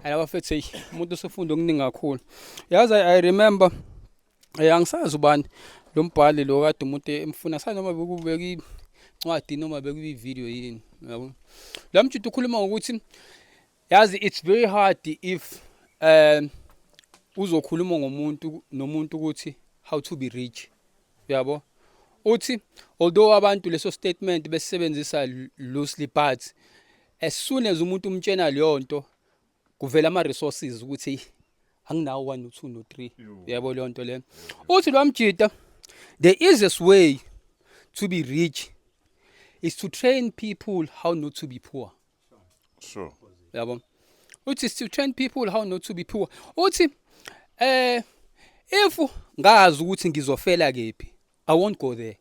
Abafethu umuntu usefunda okuningi kakhulu. Yazi I remember angisazi ubani lo mbhali lo kade umuntu emfuna sanoma bekubeka incwadi noma bekuyi video yini yabo. La mjito ukhuluma ngokuthi yazi it's very hard if uzokhuluma nomuntu ukuthi how to be rich. Yabo. Uthi although abantu leso statement besebenzisa loosely but as soon as umuntu umtshena leyo nto kuvela ama resources ukuthi anginawo 1 2 no 3 yabo leyo nto le uthi lo mjita the easiest way to be rich is to train people how not to be poor. Sure. Yabo. Uthi is to train people how not to be poor. Uthi if ngazi ukuthi ngizofela kephi I won't go there.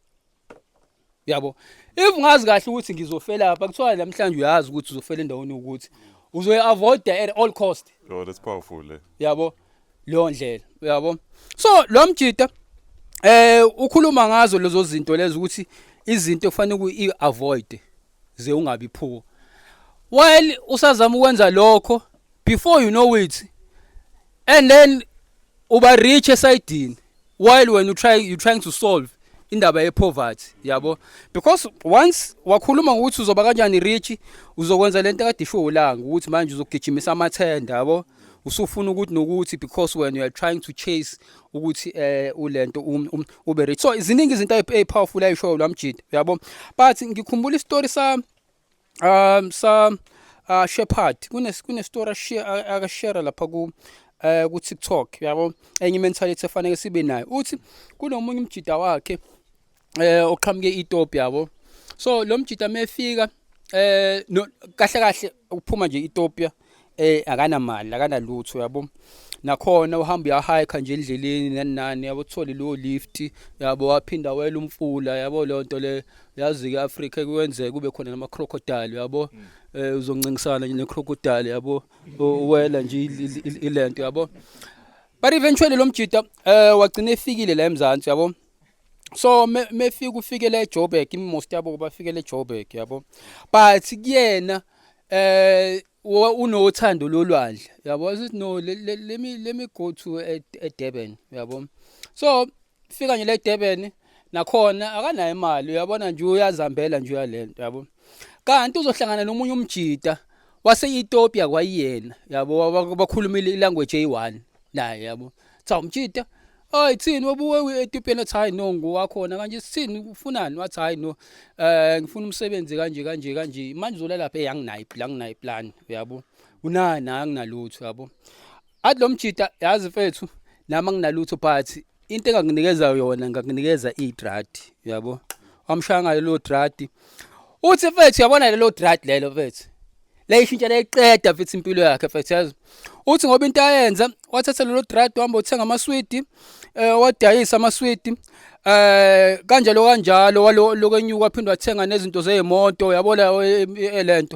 Yabo. If ngazi kahle ukuthi ngizofela lapha kuthiwa namhlanje uyazi ukuthi uzofela endaweni ukuthi uzoyi-avoid at all cost. Oh, that's powerful. Yabo. Leyo ndlela. Yabo. So lo mjita ukhuluma ngazo lezo zinto lezo ukuthi izinto kufanele uyi-avoid ze ungabi poor. While usazama ukwenza lokho before you know it and then uba rich esidini while when you're trying to solve indaba yepoverty yabo because once wakhuluma ukuthi uzoba kanjani rich uzokwenza lento kade isho ulanga ukuthi manje uzogijimisa amathenda yabo usufuna ukuthi nokuthi because when you are trying to chase ukuthi ulento ube rich so iziningi izinto ezipowerful ayisho lamjida yabo but ngikhumbula istory sa Shepherd kune story akashare lapha ku TikTok yabo enye mentality efanele sibe nayo uthi kunomunye umjida wakhe oqhamuke eEthiopia yabo so lo mjida mefika kahle ukuphuma nje eEthiopia akana mali akana lutho yabo nakhona uhamba uyahike nje endleleni nanani yabo thola lo lift yabo waphinda wela umfula yabo le nto le yazi ke Africa kuyenze kube khona nama crocodile yabo uzoncingisana nje ne crocodile yabo wela nje ilento yabo but eventually lo mjida wagcina efikile la eMzansi yabo so mefika ufikele eJoburg most yabo bafikele eJoburg yabo but kuyena unothando lolwandle yabo asithi no let me go to Durban yabo so fika nje la eDurban nakhona akanayo imali uyabona nje uyazambela nje uyalento yabo kanti uzohlangana nomunye umjida wase-Ethiopia kwayena yabo bakhuluma ilanguage eyi1 naye yabo cha umjida hayi thini wabuwe eEthiopia nathi hayi no ngwakhona kanje sithini ufunani wathi hayi no ngifuna umsebenzi kanje manje uzolala lapha anginayi plan yabo unani anginalutho yabo athi lo mjida yazi mfethu nami anginalutho but into enganginikeza yona ngakunikeza idrad yabo wamshanga lelo drad uthi mfethu yabona lelo drad lelo mfethu layishintsha leqeda mfethu impilo yakhe mfethu yazi uthi ngoba into ayenza wathatha lelo drad wahamba uthenga amaswidi wadayisa amaswidi kanjalo lokwenyuka aphindwa athenga nezinto zemoto yabona elento